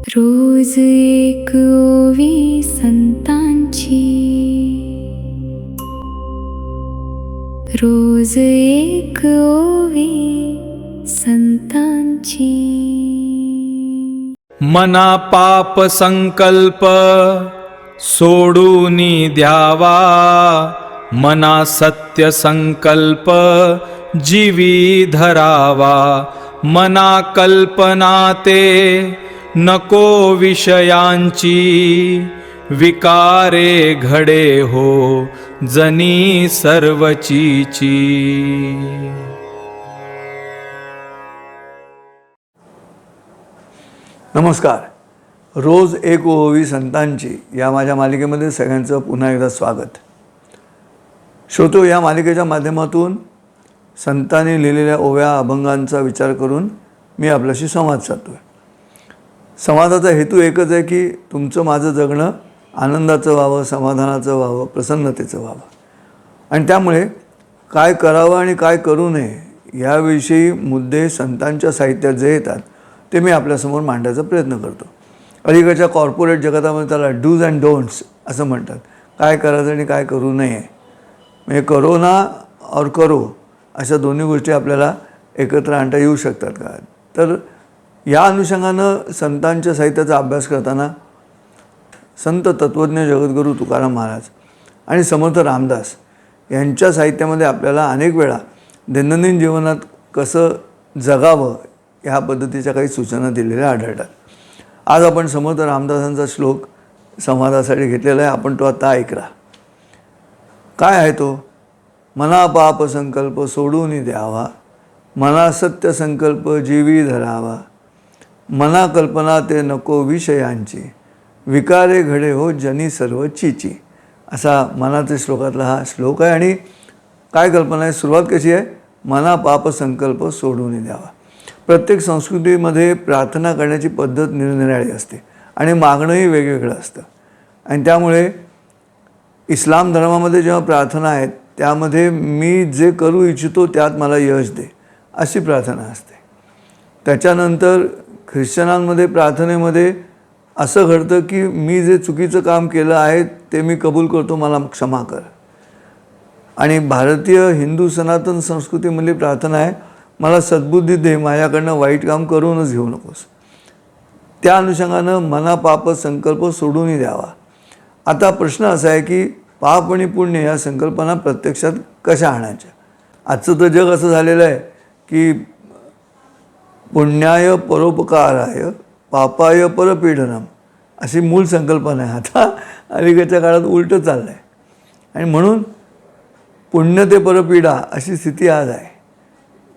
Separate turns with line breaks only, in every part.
रोज एक ओवी संतांची, रोज एक ओवी संतांची.
मना पाप संकल्प सोडून द्यावा, मना सत्य संकल्प जीवी धरावा. मना कल्पना ते नको विषयांची, विकारे घडे हो जनी सर्वचीची.
नमस्कार. रोज एक ओवी संतांची या माझ्या मालिकेमध्ये सगळ्यांचं पुन्हा एकदा स्वागत. श्रोतो, या मालिकेच्या माध्यमातून संतांनी लिहिलेल्या ओव्या अभंगांचा विचार करून मी आपल्याशी संवाद साधतो आहे. संवादाचा हेतू एकच आहे की तुमचं माझं जगणं आनंदाचं व्हावं, समाधानाचं व्हावं, प्रसन्नतेचं व्हावं. आणि त्यामुळे काय करावं आणि काय करू नये याविषयी मुद्दे संतांच्या साहित्यात जे येतात ते मी आपल्यासमोर मांडण्याचा प्रयत्न करतो. अलीकडच्या कॉर्पोरेट जगतामध्ये त्याला डूज अँड डोंट्स असं म्हणतात. काय करायचं आणि काय करू नये, म्हणजे करो ना और करो अशा दोन्ही गोष्टी आपल्याला एकत्र आणता येऊ शकतात का. तर या अनुषंगानं संतांच्या साहित्याचा अभ्यास करताना संत तत्त्वज्ञ जगद्गुरू तुकाराम महाराज आणि समर्थ रामदास यांच्या साहित्यामध्ये आपल्याला अनेक वेळा दैनंदिन जीवनात कसं जगावं ह्या पद्धतीच्या काही सूचना दिलेल्या आढळतात. आज आपण समर्थ रामदासांचा श्लोक संवादासाठी घेतलेला आहे. आपण तो आता ऐकला. काय आहे तो? मना पाप संकल्प सोडून द्यावा, मना सत्य संकल्प जीवी धरावा. मना कल्पना ते नको विषयांची, विकारे घडे हो जनी सर्वचीची. असा मनाच्या श्लोकातला हा श्लोक आहे. आणि काय कल्पना आहे, सुरुवात कशी आहे? मना पाप संकल्प सोडून द्यावा. प्रत्येक संस्कृतीमध्ये प्रार्थना करण्याची पद्धत निरनिराळी असते आणि मागणंही वेगवेगळं असतं. आणि त्यामुळे इस्लाम धर्मामध्ये जेव्हा प्रार्थना आहेत त्यामध्ये मी जे करू इच्छितो त्यात मला यश दे अशी प्रार्थना असते. त्याच्यानंतर ख्रिश्चनांमध्ये प्रार्थनेमध्ये असं घडतं की मी जे चुकीचं काम केलं आहे ते मी कबूल करतो, मला क्षमा कर. आणि भारतीय हिंदू सनातन संस्कृतीमधली प्रार्थना आहे, मला सद्बुद्धी दे, माझ्याकडनं वाईट काम करूनच घेऊ नकोस. त्या अनुषंगानं मना पाप संकल्प सोडून द्यावा. आता प्रश्न असा आहे की पाप आणि पुण्य या संकल्पना प्रत्यक्षात कशा आणायच्या. आजचं तर जग असं झालेलं आहे की पुण्याय परोपकाराय पापाय परपीडनम अशी मूळ संकल्पना आहे. आता अलीकडच्या काळात उलटं चाललं आहे. आणि म्हणून पुण्य ते परपीडा अशी स्थिती आज आहे.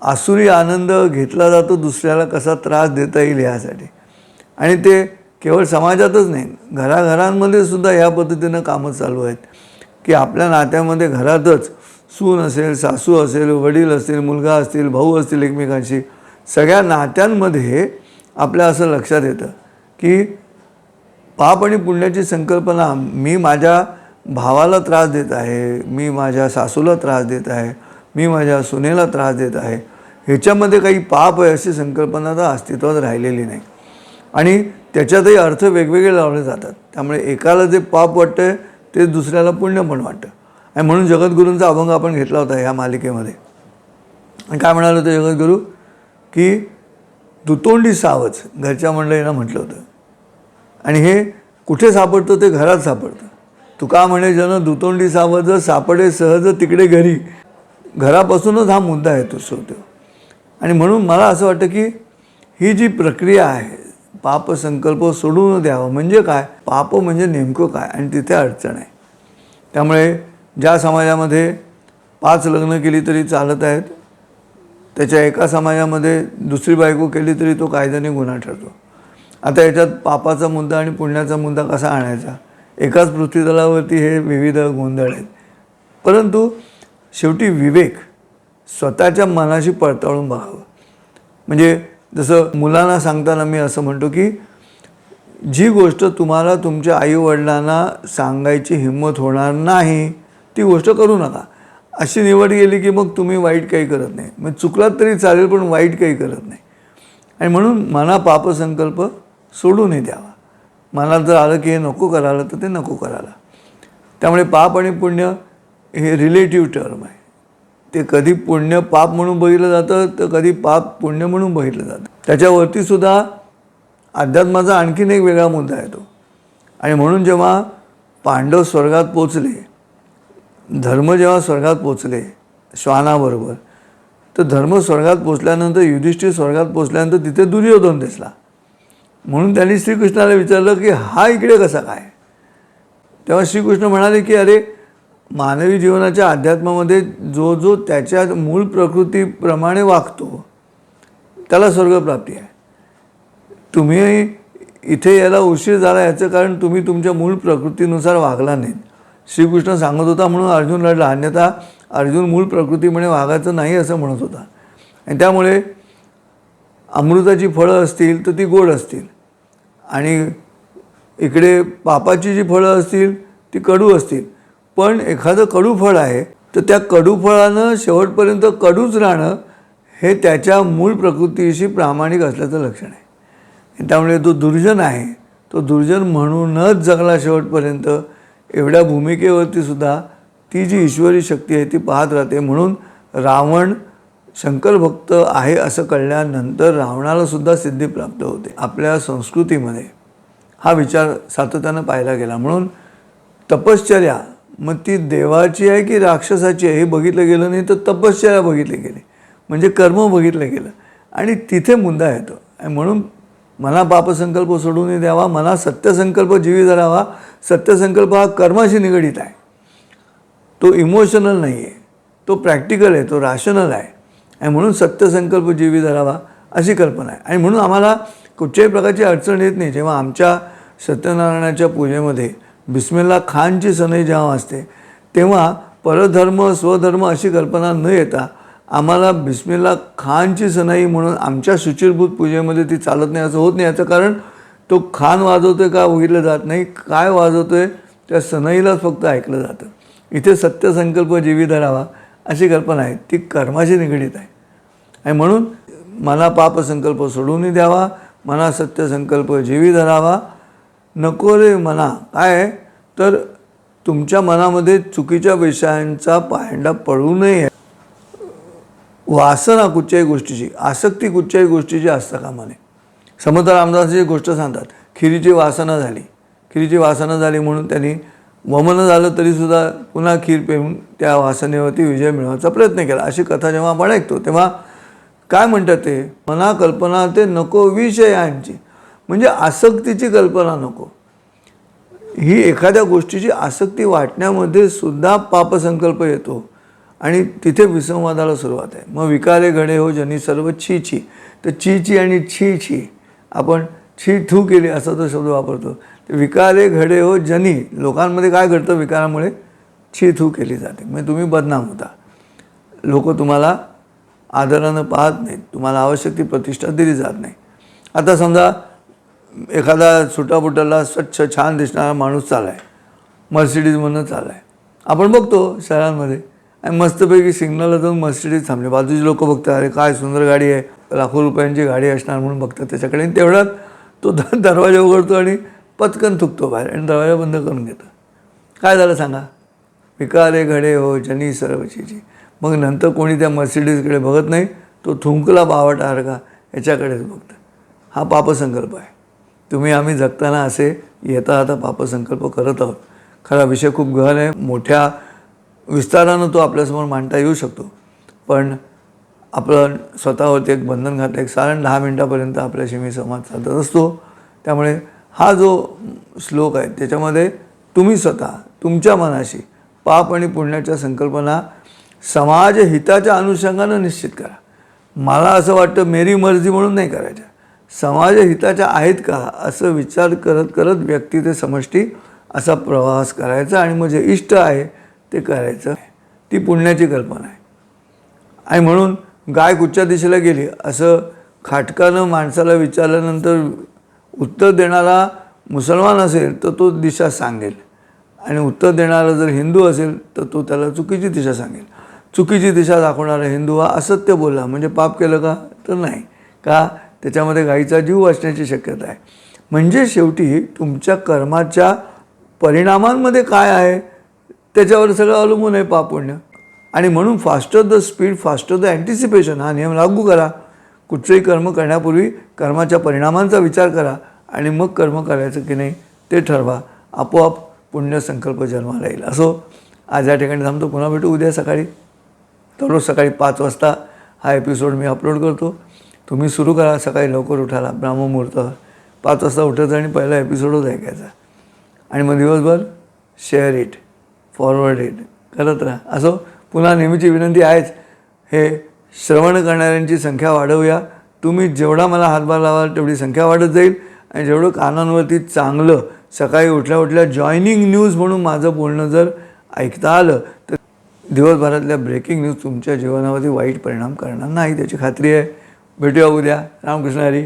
आसुरी आनंद घेतला जातो दुसऱ्याला कसा त्रास देता येईल यासाठी. आणि ते केवळ समाजातच नाही, घराघरांमध्ये सुद्धा ह्या पद्धतीनं कामं चालू आहेत की आपल्या नात्यामध्ये घरातच सून असेल, सासू असेल, वडील असतील, मुलगा असतील, भाऊ असतील, एकमेकांशी सगळ्या नात्यांमध्ये आपल्या असं लक्षात येतं की पाप आणि पुण्याची संकल्पना, मी माझ्या भावाला त्रास देत आहे, मी माझ्या सासूला त्रास देत आहे, मी माझ्या सुनेला त्रास देत आहे, ह्याच्यामध्ये काही पाप आहे अशी संकल्पना तर अस्तित्वात राहिलेली नाही. आणि त्याच्यातही अर्थ वेगवेगळे लावले जातात. त्यामुळे एकाला जे पाप वाटतं आहे ते दुसऱ्याला पुण्य पण वाटतं. आणि म्हणून जगद्गुरूंचा अभंग आपण घेतला होता ह्या मालिकेमध्ये. आणि काय म्हणालं होतं जगद्गुरू की दुतोंडी सावज घरच्या मंडळीनं म्हटलं होतं. आणि हे कुठे सापडतं? ते घरात सापडतं. तुका म्हणे जन दुतोंडी सावज, सापडे सहज तिकडे घरी. घरापासूनच हा मुद्दा येतो श्रोतो. आणि म्हणून मला असं वाटतं की ही जी प्रक्रिया आहे, पाप संकल्प सोडून द्यावा म्हणजे काय, पाप म्हणजे नेमकं काय, आणि तिथे अडचण आहे. त्यामुळे ज्या समाजामध्ये 5 लग्न केली तरी चालत आहेत, त्याच्या एका समाजामध्ये दुसरी बायको केली तरी तो कायद्याने गुन्हा ठरतो. आता याच्यात पापाचा मुद्दा आणि पुण्याचा मुद्दा कसा आणायचा? एकाच पृथ्वीतलावरती हे विविध गोंधळ आहेत. परंतु शेवटी विवेक, स्वतःच्या मनाशी पडताळून बघावं. म्हणजे जसं मुलांना सांगताना मी असं म्हणतो की जी गोष्ट तुम्हाला तुमच्या आईवडिलांना सांगायची हिंमत होणार नाही ती गोष्ट करू नका. अशी निवड गेली की मग तुम्ही वाईट काही करत नाही. मग चुकलात तरी चालेल पण वाईट काही करत नाही. आणि म्हणून मना पाप संकल्प सोडूनही द्यावा. मनात जर आलं की हे नको करायला तर ते नको करायला. त्यामुळे पाप आणि पुण्य हे रिलेटिव्ह टर्म आहे. ते कधी पुण्य पाप म्हणून बघितलं जातं तर कधी पाप पुण्य म्हणून बघितलं जातं. त्याच्यावरती सुद्धा अध्यात्माचा आणखीन एक वेगळा मुद्दा येतो. आणि म्हणून जेव्हा पांडव स्वर्गात पोचले, धर्म जेव्हा स्वर्गात पोचले श्वानाबरोबर, तर धर्म स्वर्गात पोचल्यानंतर युधिष्ठिर स्वर्गात पोचल्यानंतर तिथे दुर्योधन दिसला. म्हणून त्यांनी श्रीकृष्णाला विचारलं की हा इकडे कसा काय. तेव्हा श्रीकृष्ण म्हणाले की अरे, मानवी जीवनाच्या अध्यात्मामध्ये जो जो त्याच्या मूळ प्रकृतीप्रमाणे वागतो त्याला स्वर्गप्राप्ती आहे. तुम्ही इथे याला उशीर झाला याचं कारण तुम्ही तुमच्या मूळ प्रकृतीनुसार वागला नाहीत. श्रीकृष्ण सांगत होता म्हणून अर्जुन लढला, अन्यथा अर्जुन मूळ प्रकृतीमुळे वागायचं नाही असं म्हणत होता. आणि त्यामुळे अमृताची फळं असतील तर ती गोड असतील आणि इकडे पापाची जी फळं असतील ती कडू असतील. पण एखादं कडू फळ आहे तर त्या कडू फळानं शेवटपर्यंत कडूच राहणं हे त्याच्या मूळ प्रकृतीशी प्रामाणिक असल्याचं लक्षण आहे. त्यामुळे तो दुर्जन आहे, तो दुर्जन म्हणूनच जगला शेवटपर्यंत. एवढ्या भूमिकेवरती सुद्धा ती जी ईश्वरी शक्ती आहे ती पाहत राहते. म्हणून रावण शंकर भक्त आहे असं कळल्यानंतर रावणाला सुद्धा सिद्धी प्राप्त होते. आपल्या संस्कृतीमध्ये हा विचार सातत्यानं पाहिला गेला. म्हणून तपश्चर्या मग ती देवाची आहे की राक्षसाची आहे हे बघितलं गेलं नाही, तर तपश्चर्या बघितली गेली, म्हणजे कर्म बघितलं गेलं आणि तिथे मुद्दा येतो. आणि म्हणून मना पापसंकल्प सोडून द्यावा, मना सत्यसंकल्प जीवी धरावा. सत्यसंकल्प हा कर्माशी निगडीत आहे, तो इमोशनल नाही आहे, तो प्रॅक्टिकल आहे, तो रॅशनल आहे. आणि म्हणून सत्यसंकल्प जीवी धरावा अशी कल्पना आहे. आणि म्हणून आम्हाला कुठच्याही प्रकारची अडचण येत नाही. जेव्हा आमच्या सत्यनारायणाच्या पूजेमध्ये बिस्मिल्ला खानची सनई जेव्हा असते तेव्हा परधर्म स्वधर्म अशी कल्पना न येता आम्हाला बिस्मिल्ला खानची सनई म्हणून आमच्या शुचिरभूत पूजेमध्ये ती चालत नाही असं होत नाही. याचं कारण तो खान वाजवतोय का बघितलं जात नाही, काय वाजवतोय त्या सनईलाच फक्त ऐकलं जातं. इथे सत्यसंकल्प जीवी धरावा अशी कल्पना आहे, ती कर्माशी निगडीत आहे. आणि म्हणून मना पापसंकल्प सोडून द्यावा, मना सत्यसंकल्प जीवी धरावा. नको रे मना काय आहे तर तुमच्या मनामध्ये चुकीच्या विषयांचा पायंडा पडू नये. वासना कुठच्याही गोष्टीची, आसक्ती कुठच्याही गोष्टीची असता कामा नये. समर्थ रामदासजी गोष्ट सांगतात, खिरीची वासना झाली म्हणून त्यांनी वमन झालं तरीसुद्धा पुन्हा खीर पेऊन त्या वासनेवरती विजय मिळवायचा प्रयत्न केला. अशी कथा जेव्हा आपण ऐकतो तेव्हा काय म्हणतात ते, मना कल्पना ते नको विषयांची, म्हणजे आसक्तीची कल्पना नको. ही एखाद्या गोष्टीची आसक्ती वाटण्यामध्ये सुद्धा पापसंकल्प येतो आणि तिथे विसंवादाला सुरुवात आहे. मग विकारे घडे हो जनी सर्व छी छी, तर छी छी आणि छी छी आपण छी थू केली असा तो शब्द वापरतो. ते विकारे घडे हो जनी, लोकांमध्ये काय घडतं विकारामुळे छी थू केली जाते, म्हणजे तुम्ही बदनाम होता, लोक तुम्हाला आदरानं पाहत नाहीत, तुम्हाला आवश्यक ती प्रतिष्ठा दिली जात नाही. आता समजा एखादा सुटापुटाला स्वच्छ छान दिसणारा माणूस चालला आहे, मर्सिडीजमधून चालला आहे, आपण बघतो शहरांमध्ये आणि मस्तपैकी सिग्नलला जाऊन मर्सिडीज थांबले, बाजूची लोक बघतात अरे काय सुंदर गाडी आहे, लाखो रुपयांची गाडी असणार म्हणून बघतात त्याच्याकडे. आणि तेवढ्यात तो दरवाजा उघडतो आणि पटकन थुकतो बाहेर आणि दरवाजा बंद करून घेतो. काय झालं सांगा, विकारे घडे हो जनी सर्वचीची. मग नंतर कोणी त्या मर्सिडीजकडे बघत नाही, तो थुंकला बावटासारखा याच्याकडेच बघतं. हा पापसंकल्प आहे. तुम्ही आम्ही जगताना असे येता आता पापसंकल्प करत आहोत. खरा विषय खूप गहन आहे, मोठ्या विस्तारानं तो आपल्यासमोर मांडता येऊ शकतो, पण आपलं स्वतःवरती एक बंधन घातलं. एक साधारण 10 मिनटापर्यंत आपल्याशी मी संवाद साधत असतो. त्यामुळे हा जो श्लोक आहे त्याच्यामध्ये तुम्ही स्वतः तुमच्या मनाशी पाप आणि पुण्याच्या संकल्पना समाज हिताच्या अनुषंगानं निश्चित करा. मला असं वाटतं मेरी मर्जी म्हणून नाही करायच्या, समाज हिताच्या आहेत का असं विचार करत करत व्यक्ती ते समष्टी असा प्रवास करायचा आणि मग जे इष्ट आहे ते करायचं. ती पुण्याची कल्पना आहे. आणि म्हणून गाय कुठच्या दिशेला गेली असं खाटकानं माणसाला विचारल्यानंतर उत्तर देणारा मुसलमान असेल तर तो दिशा सांगेल आणि उत्तर देणारा जर हिंदू असेल तर तो त्याला चुकीची दिशा सांगेल. चुकीची दिशा दाखवणारा हिंदू हा असत्य बोलला म्हणजे पाप केलं का, तर नाही, का त्याच्यामध्ये गाईचा जीव वाचण्याची शक्यता आहे. म्हणजे शेवटी तुमच्या कर्माच्या परिणामांमध्ये काय आहे त्याच्यावर सगळं अवलंबून आहे पाप पुण्य. आणि म्हणून faster the speed faster the anticipation हा नियम लागू करा. कुठचंही कर्म करण्यापूर्वी कर्माच्या परिणामांचा विचार करा आणि मग कर्म करायचं की नाही ते ठरवा. आपोआप पुण्य संकल्प जन्माला येईल. असो, आज या ठिकाणी थांबतो. पुन्हा भेटू उद्या सकाळी. दररोज सकाळी 5 वाजता हा एपिसोड मी अपलोड करतो. तुम्ही सुरू करा सकाळी लवकर उठायला, ब्राह्ममुहूर्त 5 वाजता उठायचं आणि पहिला एपिसोडच ऐकायचा आणि मग दिवसभर शेअर इट, फॉरवर्ड इट करत राहा. असो, पुन्हा नेहमीची विनंती आहेच, हे श्रवण करणाऱ्यांची संख्या वाढवूया. तुम्ही जेवढा मला हातभार लावाल तेवढी संख्या वाढत जाईल आणि जेवढं कानांवरती चांगलं सकाळी उठल्या उठल्या जॉईनिंग न्यूज म्हणून माझं बोलणं जर ऐकता आलं तर दिवसभरातल्या ब्रेकिंग न्यूज तुमच्या जीवनावरती वाईट परिणाम करणार नाही, त्याची खात्री आहे. भेटूया उद्या. रामकृष्ण हरी.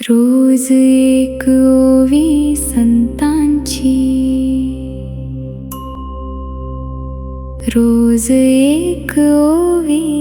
रोज एक ओवी संतांची, रोज एक ओवी